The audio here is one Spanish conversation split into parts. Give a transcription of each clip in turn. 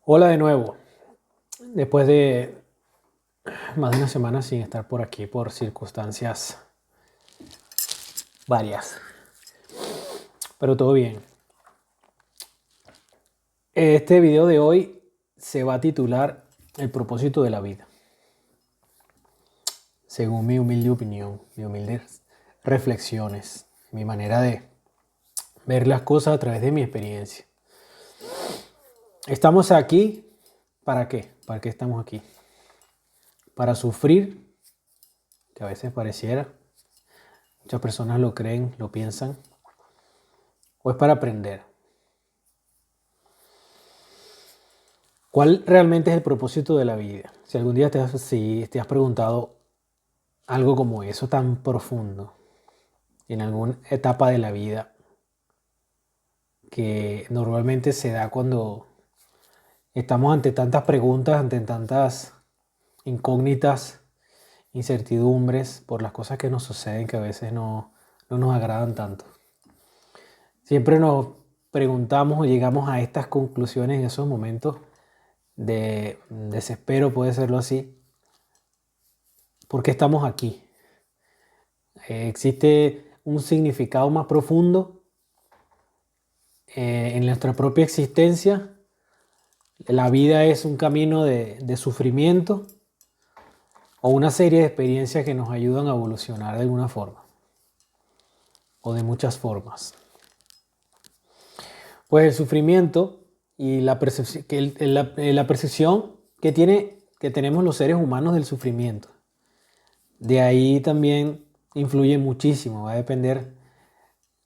Hola de nuevo, después de más de una semana sin estar por aquí por circunstancias varias, pero todo bien. Este video de hoy se va a titular El propósito de la vida, según mi humilde opinión, mis humildes reflexiones, mi manera de ver las cosas a través de mi experiencia. Estamos aquí, ¿para qué? ¿Para qué estamos aquí? Para sufrir, que a veces pareciera, muchas personas lo creen, lo piensan, o es para aprender. ¿Cuál realmente es el propósito de la vida? Si algún día te has preguntado algo como eso tan profundo en alguna etapa de la vida que normalmente se da cuando estamos ante tantas preguntas, ante tantas incógnitas, incertidumbres por las cosas que nos suceden que a veces no nos agradan tanto. Siempre nos preguntamos o llegamos a estas conclusiones en esos momentos de desespero, puede serlo así. ¿Por qué estamos aquí? ¿Existe un significado más profundo en nuestra propia existencia? ¿La vida es un camino de sufrimiento o una serie de experiencias que nos ayudan a evolucionar de alguna forma o de muchas formas? Pues el sufrimiento y la percepción la percepción que tenemos los seres humanos del sufrimiento. De ahí también influye muchísimo, va a depender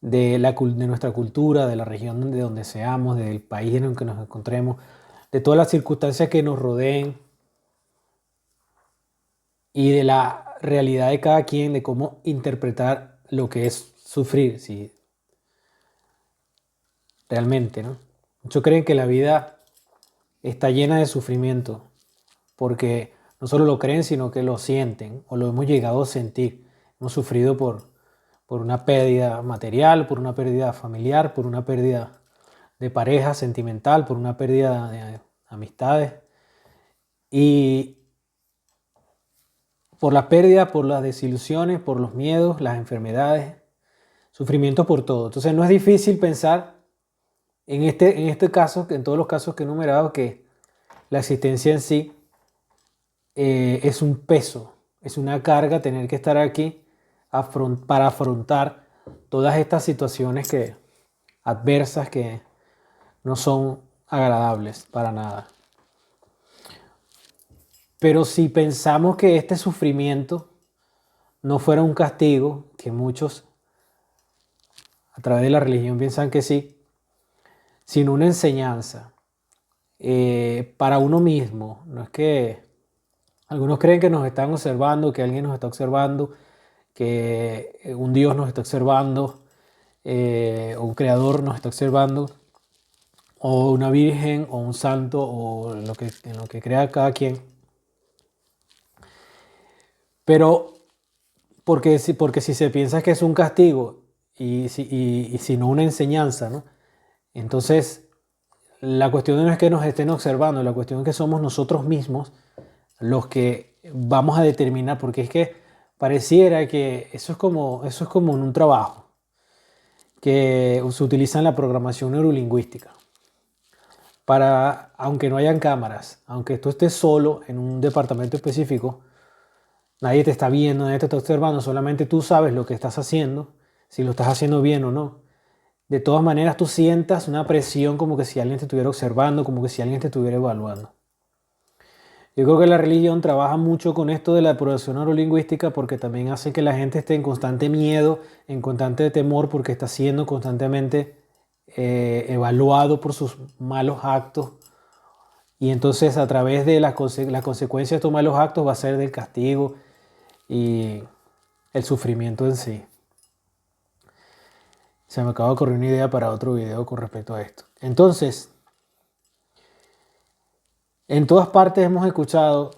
de nuestra cultura, de la región de donde seamos, del país en el que nos encontremos, de todas las circunstancias que nos rodeen y de la realidad de cada quien, de cómo interpretar lo que es sufrir, si realmente, ¿no? Muchos creen que la vida está llena de sufrimiento porque no solo lo creen, sino que lo sienten o lo hemos llegado a sentir. Hemos sufrido por una pérdida material, por una pérdida familiar, por una pérdida de pareja sentimental, por una pérdida de amistades y por la pérdida, por las desilusiones, por los miedos, las enfermedades, sufrimiento por todo. Entonces no es difícil pensar en este caso, en todos los casos que he enumerado, que la existencia en sí es un peso, es una carga tener que estar aquí para afrontar todas estas situaciones adversas que no son agradables para nada. Pero si pensamos que este sufrimiento no fuera un castigo, que muchos a través de la religión piensan que sí, sino una enseñanza para uno mismo. No es que algunos creen que nos están observando, que alguien nos está observando, que un Dios nos está observando, o un creador nos está observando, o una virgen, o un santo, o en lo que crea cada quien. Pero porque si se piensa que es un castigo y si no una enseñanza, ¿no? Entonces, la cuestión no es que nos estén observando, la cuestión es que somos nosotros mismos los que vamos a determinar, porque es que pareciera que eso es como en un trabajo que se utiliza en la programación neurolingüística. Aunque no hayan cámaras, aunque tú estés solo en un departamento específico, nadie te está viendo, nadie te está observando, solamente tú sabes lo que estás haciendo, si lo estás haciendo bien o no. De todas maneras, tú sientas una presión como que si alguien te estuviera observando, como que si alguien te estuviera evaluando. Yo creo que la religión trabaja mucho con esto de la programación neurolingüística porque también hace que la gente esté en constante miedo, en constante temor, porque está siendo constantemente evaluado por sus malos actos. Y entonces a través de las consecuencias de estos malos actos va a ser del castigo y el sufrimiento en sí. Se me acaba de ocurrir una idea para otro video con respecto a esto. Entonces, en todas partes hemos escuchado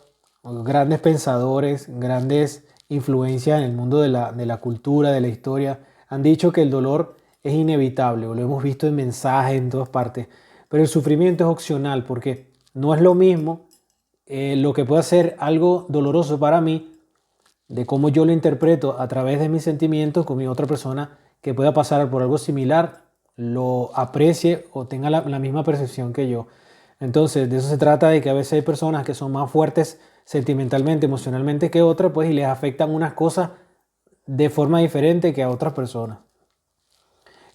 grandes pensadores, grandes influencias en el mundo de la cultura, de la historia. Han dicho que el dolor es inevitable, o lo hemos visto en mensajes en todas partes. Pero el sufrimiento es opcional porque no es lo mismo lo que puede ser algo doloroso para mí, de cómo yo lo interpreto a través de mis sentimientos, con mi otra persona que pueda pasar por algo similar, lo aprecie o tenga la misma percepción que yo. Entonces, de eso se trata, de que a veces hay personas que son más fuertes sentimentalmente, emocionalmente que otras, pues, y les afectan unas cosas de forma diferente que a otras personas.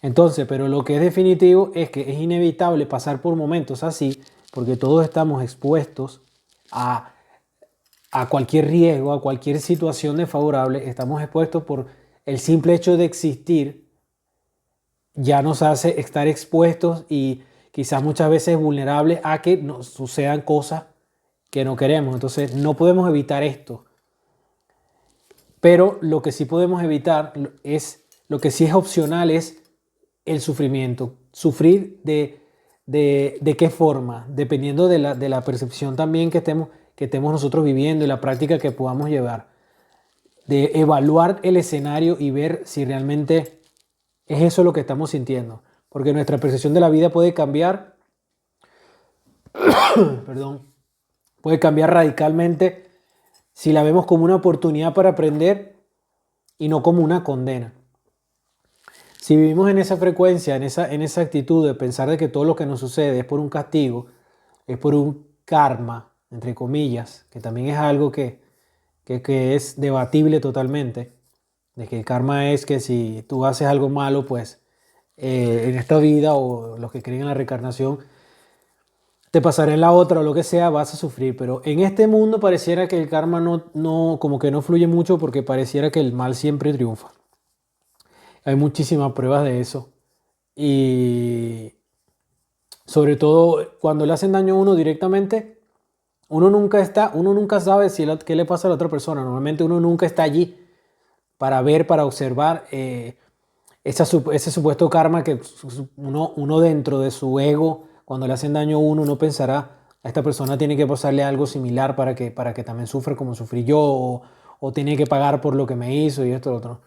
Entonces, pero lo que es definitivo es que es inevitable pasar por momentos así, porque todos estamos expuestos a, a cualquier riesgo, a cualquier situación desfavorable, estamos expuestos por el simple hecho de existir, ya nos hace estar expuestos y quizás muchas veces vulnerables a que nos sucedan cosas que no queremos. Entonces, no podemos evitar esto. Pero lo que sí podemos evitar es, lo que sí es opcional es el sufrimiento. Sufrir de qué forma, dependiendo de la percepción también que estemos nosotros viviendo y la práctica que podamos llevar. De evaluar el escenario y ver si realmente es eso lo que estamos sintiendo. Porque nuestra percepción de la vida puede cambiar, perdón, puede cambiar radicalmente si la vemos como una oportunidad para aprender y no como una condena. Si vivimos en esa frecuencia, en esa actitud de pensar de que todo lo que nos sucede es por un castigo, es por un karma, entre comillas, que también es algo que es debatible totalmente, de que el karma es que si tú haces algo malo, pues en esta vida, o los que creen en la reencarnación, te pasará en la otra o lo que sea, vas a sufrir. Pero en este mundo pareciera que el karma como que no fluye mucho, porque pareciera que el mal siempre triunfa. Hay muchísimas pruebas de eso. Y sobre todo cuando le hacen daño a uno directamente, uno nunca sabe qué le pasa a la otra persona. Normalmente uno nunca está allí para ver, para observar ese supuesto karma que uno dentro de su ego, cuando le hacen daño a uno pensará: a esta persona tiene que pasarle algo similar para que también sufra como sufrí yo, o tiene que pagar por lo que me hizo y esto y lo otro.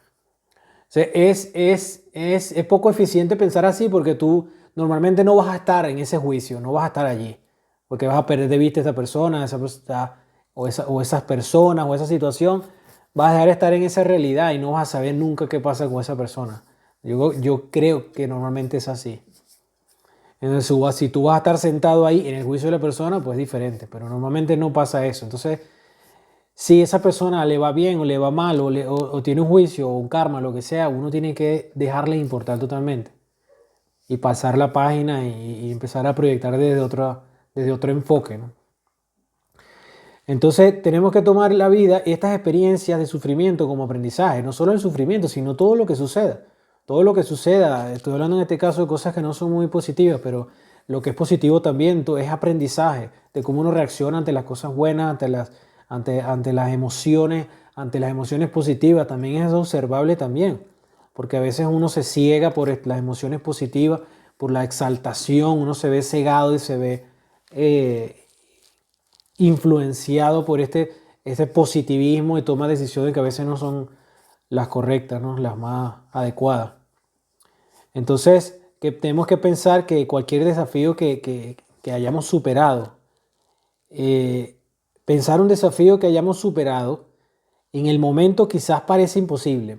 O sea, es poco eficiente pensar así, porque tú normalmente no vas a estar en ese juicio, no vas a estar allí, porque vas a perder de vista a esa persona, o esas personas o esa situación. Vas a dejar de estar en esa realidad y no vas a saber nunca qué pasa con esa persona. Yo creo que normalmente es así. Entonces, si tú vas a estar sentado ahí en el juicio de la persona, pues es diferente, pero normalmente no pasa eso. Entonces, si esa persona le va bien o le va mal, o tiene un juicio o un karma, lo que sea, uno tiene que dejarle importar totalmente y pasar la página y empezar a proyectar desde otro enfoque, ¿no? Entonces tenemos que tomar la vida y estas experiencias de sufrimiento como aprendizaje, no solo el sufrimiento, sino todo lo que suceda. Todo lo que suceda, estoy hablando en este caso de cosas que no son muy positivas, pero lo que es positivo también es aprendizaje, de cómo uno reacciona ante las cosas buenas, ante ante las emociones positivas. También es observable también, porque a veces uno se ciega por las emociones positivas, por la exaltación, uno se ve cegado y se ve influenciado por este positivismo y toma decisiones que a veces no son las correctas, ¿no? Las más adecuadas. Entonces, que tenemos que pensar que cualquier desafío que hayamos superado, pensar un desafío que hayamos superado, en el momento quizás parece imposible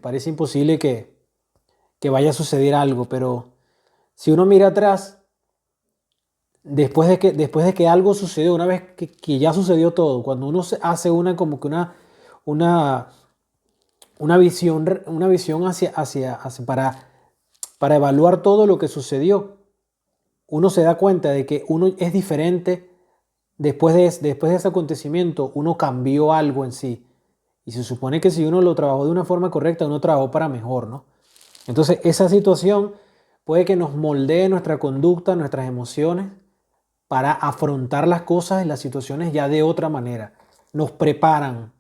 que vaya a suceder algo, pero si uno mira atrás, después de que algo sucedió, una vez que ya sucedió todo, cuando uno hace como que una, una visión para evaluar todo lo que sucedió, uno se da cuenta de que uno es diferente después de ese acontecimiento. Uno cambió algo en sí. Y se supone que si uno lo trabajó de una forma correcta, uno trabajó para mejor, ¿no? Entonces, esa situación puede que nos moldee nuestra conducta, nuestras emociones, para afrontar las cosas y las situaciones ya de otra manera. Nos preparan.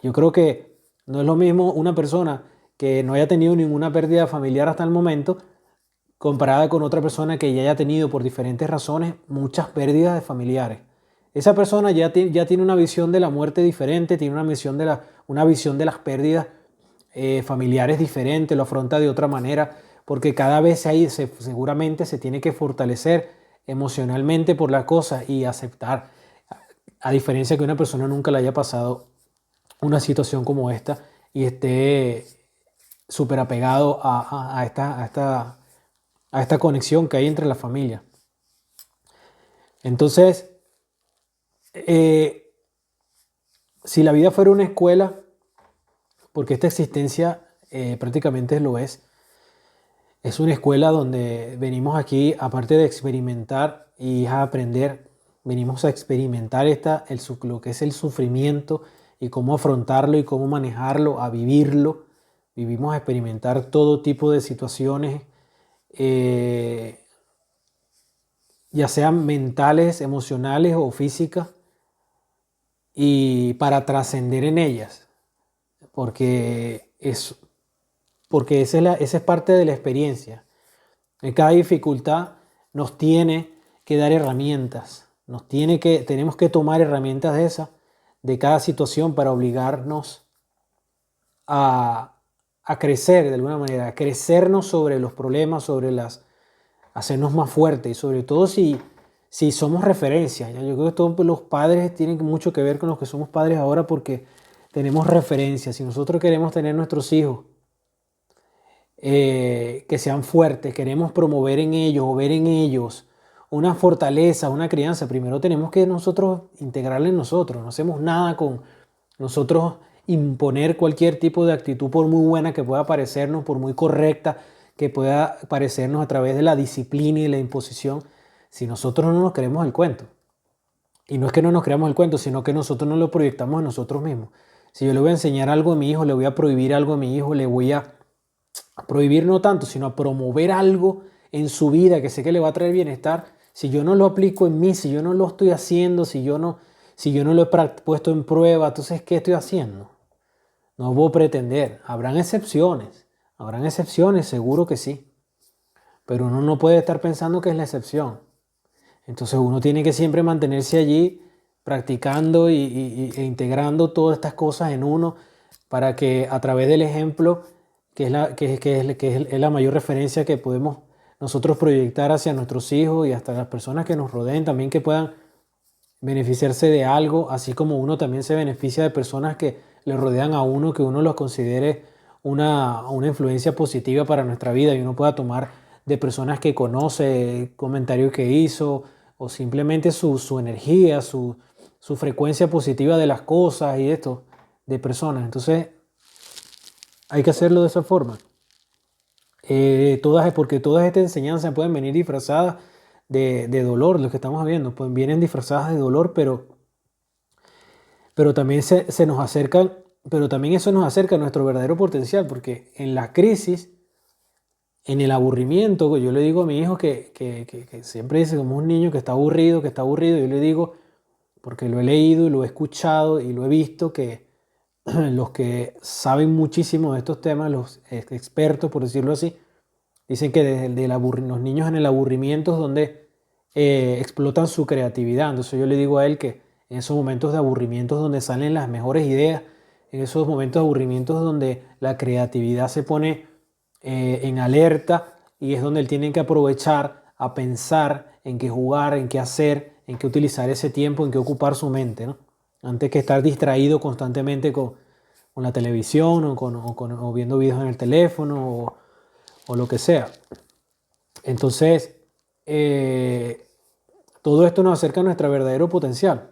Yo creo que no es lo mismo una persona que no haya tenido ninguna pérdida familiar hasta el momento, comparada con otra persona que ya haya tenido por diferentes razones muchas pérdidas de familiares. Esa persona ya tiene una visión de la muerte diferente, tiene una visión de las pérdidas familiares diferente, lo afronta de otra manera, porque cada vez seguramente se tiene que fortalecer emocionalmente por las cosas y aceptar, a diferencia que una persona nunca le haya pasado una situación como esta y esté súper apegado a esta conexión que hay entre la familia. Entonces, eh, si la vida fuera una escuela, porque esta existencia prácticamente lo es una escuela donde venimos aquí, aparte de experimentar y a aprender, venimos a experimentar lo que es el sufrimiento y cómo afrontarlo y cómo manejarlo, a vivirlo. Vivimos a experimentar todo tipo de situaciones, eh, ya sean mentales, emocionales o físicas, y para trascender en ellas, porque, es, porque esa es parte de la experiencia. En cada dificultad nos tiene que dar herramientas, tenemos que tomar herramientas de cada situación para obligarnos a, a crecer de alguna manera, a crecernos sobre los problemas, hacernos más fuertes y sobre todo si somos referencia. ¿Ya? Yo creo que todos los padres tienen mucho que ver con los que somos padres ahora porque tenemos referencia. Si nosotros queremos tener nuestros hijos que sean fuertes, queremos promover en ellos o ver en ellos una fortaleza, una crianza, primero tenemos que nosotros integrarla en nosotros. No hacemos nada con nosotros imponer cualquier tipo de actitud, por muy buena que pueda parecernos, por muy correcta que pueda parecernos a través de la disciplina y la imposición, si nosotros no nos creemos el cuento. Y no es que no nos creamos el cuento, sino que nosotros no lo proyectamos en nosotros mismos. Si yo le voy a enseñar algo a mi hijo, le voy a prohibir algo a mi hijo, le voy a prohibir no tanto, sino a promover algo en su vida que sé que le va a traer bienestar. Si yo no lo aplico en mí, si yo no lo estoy haciendo, si yo no lo he puesto en prueba, entonces ¿qué estoy haciendo? No puedo pretender. Habrán excepciones, seguro que sí. Pero uno no puede estar pensando que es la excepción. Entonces uno tiene que siempre mantenerse allí practicando e integrando todas estas cosas en uno para que a través del ejemplo, que es la mayor referencia que podemos nosotros proyectar hacia nuestros hijos y hasta las personas que nos rodeen, también que puedan beneficiarse de algo, así como uno también se beneficia de personas que le rodean a uno, que uno los considere una influencia positiva para nuestra vida y uno pueda tomar de personas que conoce, comentarios que hizo o simplemente su energía, su frecuencia positiva de las cosas y esto, de personas. Entonces hay que hacerlo de esa forma. Porque todas estas enseñanzas pueden venir disfrazadas de dolor, lo que estamos viendo, pues vienen disfrazadas de dolor, pero también se nos acercan, pero también eso nos acerca a nuestro verdadero potencial, porque en la crisis, en el aburrimiento, yo le digo a mi hijo que siempre dice como un niño que está aburrido, yo le digo, porque lo he leído y lo he escuchado y lo he visto, que los que saben muchísimo de estos temas, los expertos, por decirlo así, dicen que desde los niños en el aburrimiento es donde explotan su creatividad. Entonces yo le digo a él que en esos momentos de aburrimiento es donde salen las mejores ideas, en esos momentos de aburrimiento es donde la creatividad se pone en alerta y es donde él tiene que aprovechar a pensar en qué jugar, en qué hacer, en qué utilizar ese tiempo, en qué ocupar su mente, ¿no? Antes que estar distraído constantemente con la televisión o viendo videos en el teléfono o lo que sea. Entonces, eh, todo esto nos acerca a nuestro verdadero potencial.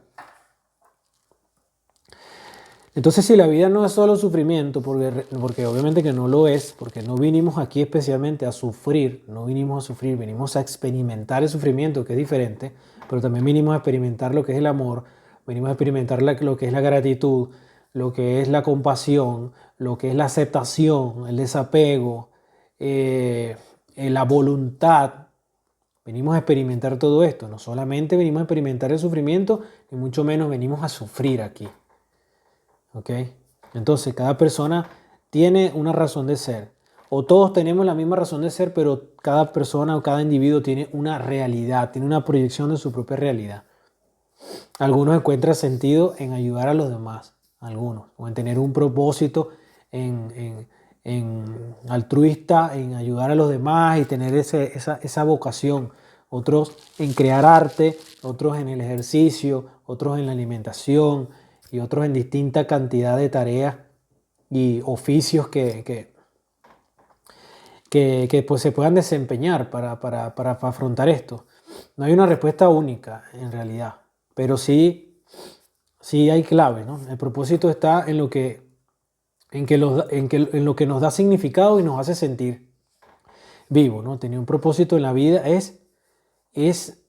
Entonces, si la vida no es solo sufrimiento, porque obviamente que no lo es, porque no vinimos aquí especialmente a sufrir, no vinimos a sufrir, venimos a experimentar el sufrimiento, que es diferente, pero también vinimos a experimentar lo que es el amor, venimos a experimentar lo que es la gratitud, lo que es la compasión, lo que es la aceptación, el desapego, la voluntad. Venimos a experimentar todo esto, no solamente venimos a experimentar el sufrimiento, ni mucho menos venimos a sufrir aquí. ¿Ok? Entonces, cada persona tiene una razón de ser. O todos tenemos la misma razón de ser, pero cada persona o cada individuo tiene una realidad, tiene una proyección de su propia realidad. Algunos encuentran sentido en ayudar a los demás, algunos, o en tener un propósito en altruista, en ayudar a los demás y tener esa vocación otros en crear arte, otros en el ejercicio, otros en la alimentación y otros en distinta cantidad de tareas y oficios que pues, se puedan desempeñar para afrontar esto. No hay una respuesta única en realidad, pero sí hay clave, ¿no? El propósito está en lo que nos da significado y nos hace sentir vivo, ¿no? Tener un propósito en la vida es, es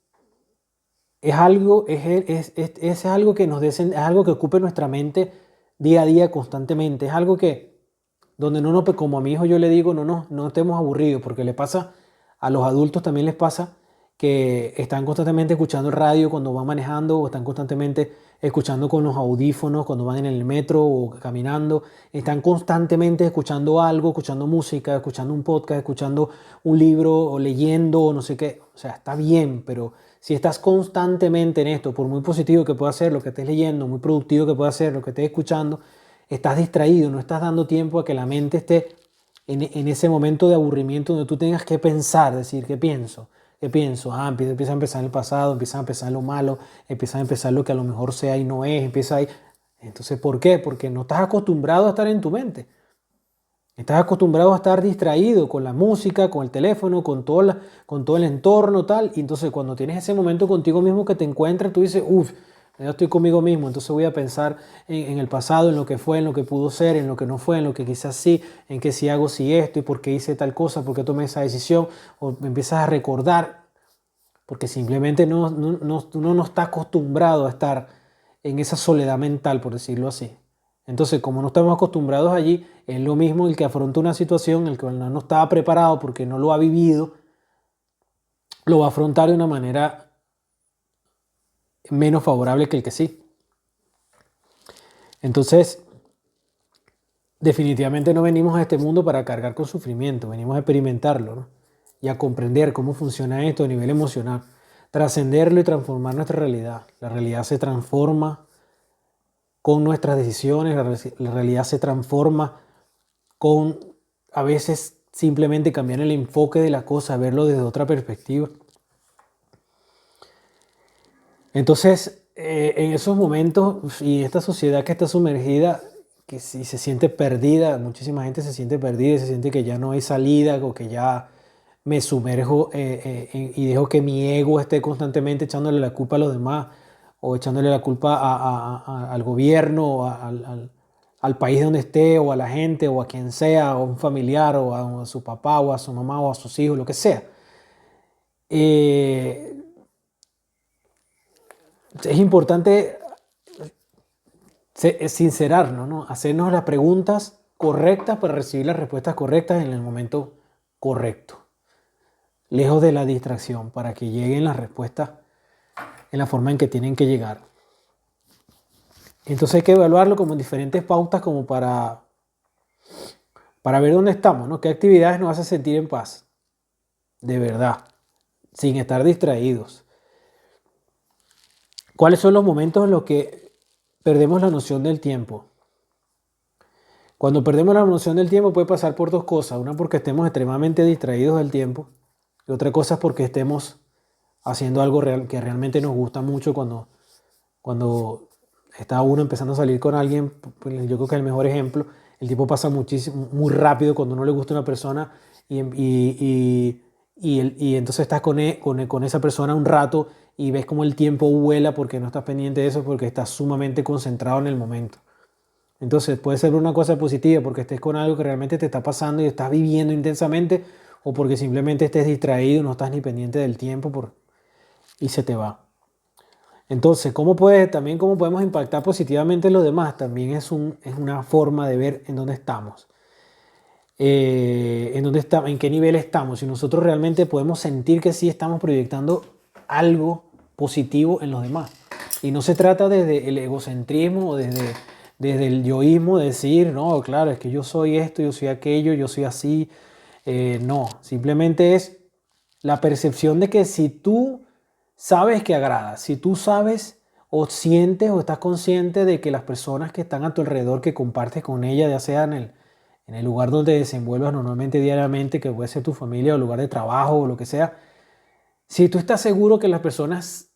algo que es algo que ocupe nuestra mente día a día constantemente. Es algo que, donde como a mi hijo yo le digo, no estemos aburridos, porque le pasa, a los adultos también les pasa que están constantemente escuchando el radio cuando van manejando o están constantemente escuchando con los audífonos cuando van en el metro o caminando. Están constantemente escuchando algo, escuchando música, escuchando un podcast, escuchando un libro o leyendo o no sé qué. O sea, está bien, pero si estás constantemente en esto, por muy positivo que pueda ser lo que estés leyendo, muy productivo que pueda ser lo que estés escuchando, estás distraído, no estás dando tiempo a que la mente esté en ese momento de aburrimiento donde tú tengas que pensar, decir, ¿qué pienso? ¿Qué pienso? Empieza a empezar el pasado, empieza a empezar lo malo, empieza a empezar lo que a lo mejor sea y no es, empieza ahí. Entonces, ¿por qué? Porque no estás acostumbrado a estar en tu mente. Estás acostumbrado a estar distraído con la música, con el teléfono, con todo el entorno, tal. Y entonces cuando tienes ese momento contigo mismo que te encuentras, tú dices, uff, ya estoy conmigo mismo. Entonces voy a pensar en el pasado, en lo que fue, en lo que pudo ser, en lo que no fue, en lo que quizás sí, en qué si hago si esto y por qué hice tal cosa, por qué tomé esa decisión. O me empiezas a recordar, porque simplemente uno no está acostumbrado a estar en esa soledad mental, por decirlo así. Entonces, como no estamos acostumbrados allí, es lo mismo el que afronta una situación, el que no estaba preparado porque no lo ha vivido, lo va a afrontar de una manera menos favorable que el que sí. Entonces, definitivamente no venimos a este mundo para cargar con sufrimiento, venimos a experimentarlo, ¿no? Y a comprender cómo funciona esto a nivel emocional, trascenderlo y transformar nuestra realidad. La realidad se transforma con nuestras decisiones, la realidad se transforma con a veces simplemente cambiar el enfoque de la cosa, verlo desde otra perspectiva. Entonces, en esos momentos y esta sociedad que está sumergida, que si se siente perdida, muchísima gente se siente perdida y se siente que ya no hay salida o que ya me sumerjo y dejo que mi ego esté constantemente echándole la culpa a los demás o echándole la culpa al gobierno o al país donde esté o a la gente o a quien sea o a un familiar o a su papá o a su mamá o a sus hijos, lo que sea. Eh, es importante sincerarnos, ¿no? Hacernos las preguntas correctas para recibir las respuestas correctas en el momento correcto, lejos de la distracción, para que lleguen las respuestas en la forma en que tienen que llegar. Entonces hay que evaluarlo como en diferentes pautas como para ver dónde estamos, ¿no? ¿Qué actividades nos hacen sentir en paz? De verdad, sin estar distraídos. ¿Cuáles son los momentos en los que perdemos la noción del tiempo? Cuando perdemos la noción del tiempo puede pasar por dos cosas. Una porque estemos extremadamente distraídos del tiempo y otra cosa es porque estemos haciendo algo que realmente nos gusta mucho cuando está uno empezando a salir con alguien. Pues yo creo que es el mejor ejemplo. El tiempo pasa muchísimo, muy rápido cuando no le gusta una persona y entonces estás con esa persona un rato y ves como el tiempo vuela porque no estás pendiente de eso, porque estás sumamente concentrado en el momento. Entonces puede ser una cosa positiva porque estés con algo que realmente te está pasando y estás viviendo intensamente o porque simplemente estés distraído, no estás ni pendiente del tiempo y se te va. Entonces, ¿cómo podemos impactar positivamente en los demás? También es una forma de ver en dónde estamos. En qué nivel estamos. Si nosotros realmente podemos sentir que sí estamos proyectando algo positivo en los demás. Y no se trata desde el egocentrismo o desde el yoísmo, de decir, no, claro, es que yo soy esto, yo soy aquello, yo soy así. No, simplemente es la percepción de que si tú sabes que agrada, si tú sabes o sientes o estás consciente de que las personas que están a tu alrededor, que compartes con ellas, ya sea en el lugar donde te desenvuelvas normalmente diariamente, que puede ser tu familia o lugar de trabajo o lo que sea, Si tú estás seguro que las personas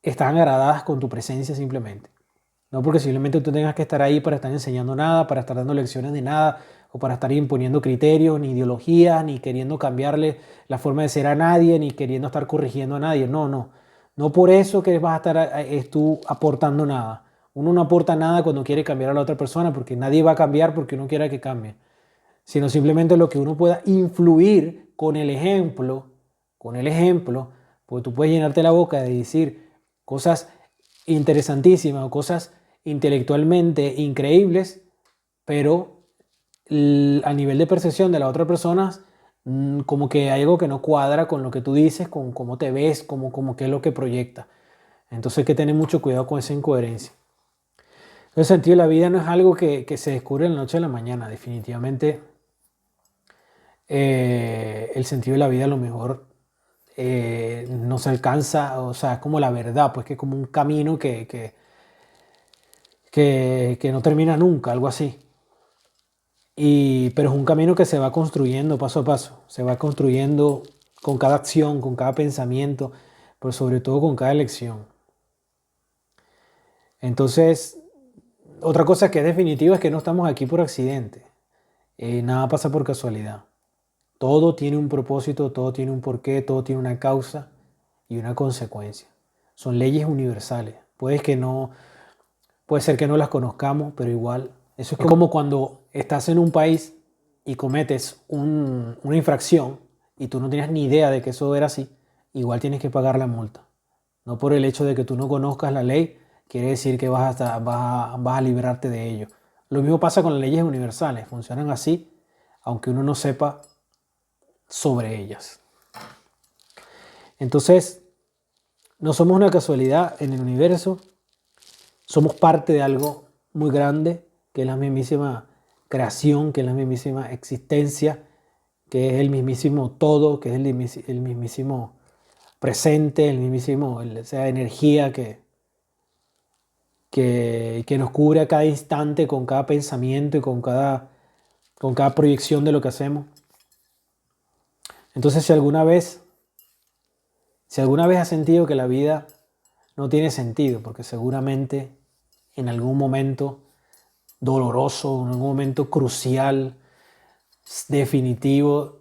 están agradadas con tu presencia simplemente, no porque simplemente tú tengas que estar ahí para estar enseñando nada, para estar dando lecciones de nada, o para estar imponiendo criterios, ni ideologías, ni queriendo cambiarle la forma de ser a nadie, ni queriendo estar corrigiendo a nadie. No, no. No por eso que vas a estar tú aportando nada. Uno no aporta nada cuando quiere cambiar a la otra persona, porque nadie va a cambiar porque uno quiera que cambie, sino simplemente lo que uno pueda influir con el ejemplo, porque tú puedes llenarte la boca de decir cosas interesantísimas o cosas intelectualmente increíbles, pero a nivel de percepción de las otras personas, como que hay algo que no cuadra con lo que tú dices, con cómo te ves, como qué es lo que proyecta. Entonces hay que tener mucho cuidado con esa incoherencia. El sentido de la vida no es algo que se descubre en la noche a la mañana. Definitivamente el sentido de la vida a lo mejor no se alcanza, o sea, es como la verdad, pues que es como un camino que no termina nunca, algo así. Pero es un camino que se va construyendo paso a paso, se va construyendo con cada acción, con cada pensamiento, pero sobre todo con cada elección. Entonces, otra cosa que es definitiva es que no estamos aquí por accidente. Nada pasa por casualidad. Todo tiene un propósito, todo tiene un porqué, todo tiene una causa y una consecuencia. Son leyes universales. Puede ser que no las conozcamos, pero igual. Eso es como cuando estás en un país y cometes una infracción y tú no tenías ni idea de que eso era así, igual tienes que pagar la multa. No por el hecho de que tú no conozcas la ley, quiere decir que vas a librarte de ello. Lo mismo pasa con las leyes universales, funcionan así, aunque uno no sepa sobre ellas. Entonces, no somos una casualidad en el universo, somos parte de algo muy grande, que es la mismísima creación, que es la mismísima existencia, que es el mismísimo todo, que es el mismísimo presente, esa energía que nos cubre a cada instante, con cada pensamiento y con cada proyección de lo que hacemos. Entonces, si alguna vez has sentido que la vida no tiene sentido, porque seguramente en algún momento doloroso, en algún momento crucial, definitivo,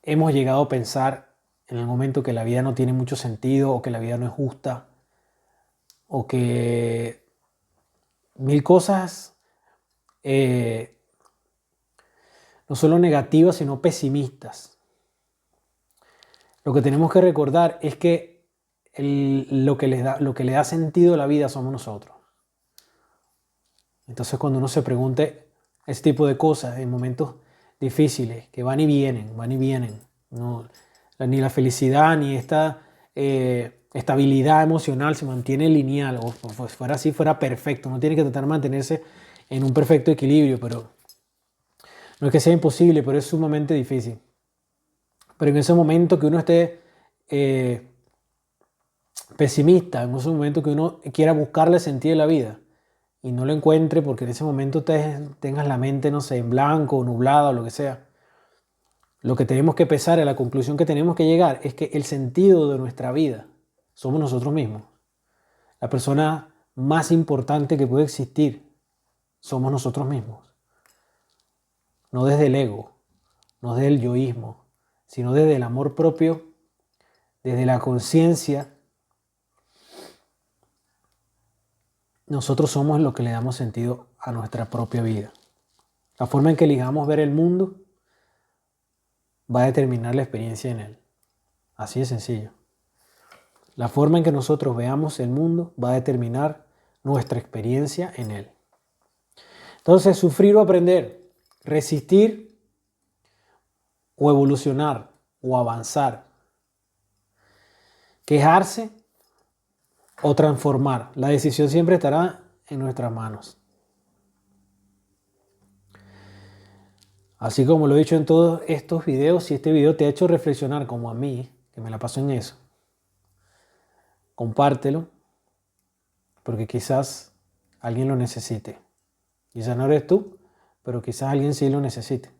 hemos llegado a pensar en el momento que la vida no tiene mucho sentido o que la vida no es justa o que mil cosas no solo negativas sino pesimistas. Lo que tenemos que recordar es que lo que le da sentido a la vida somos nosotros. Entonces cuando uno se pregunte ese tipo de cosas en momentos difíciles que van y vienen, no, ni la felicidad ni esta estabilidad emocional se mantiene lineal, o pues fuera así, fuera perfecto, uno tiene que tratar de mantenerse en un perfecto equilibrio, pero no es que sea imposible, pero es sumamente difícil. Pero en ese momento que uno esté pesimista, en ese momento que uno quiera buscarle sentido a la vida y no lo encuentre porque en ese momento tengas la mente, no sé, en blanco o nublada o lo que sea, lo que tenemos que pensar, a la conclusión que tenemos que llegar es que el sentido de nuestra vida somos nosotros mismos. La persona más importante que puede existir somos nosotros mismos. No desde el ego, no desde el yoísmo, sino desde el amor propio, desde la conciencia. Nosotros somos lo que le damos sentido a nuestra propia vida. La forma en que elijamos ver el mundo va a determinar la experiencia en él. Así de sencillo. La forma en que nosotros veamos el mundo va a determinar nuestra experiencia en él. Entonces, sufrir o aprender, resistir o evolucionar o avanzar, quejarse o transformar. La decisión siempre estará en nuestras manos. Así como lo he dicho en todos estos videos, si este video te ha hecho reflexionar como a mí, que me la paso en eso, compártelo, porque quizás alguien lo necesite. Quizás no eres tú, pero quizás alguien sí lo necesite.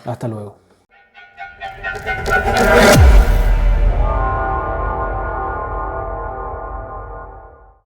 Hasta luego.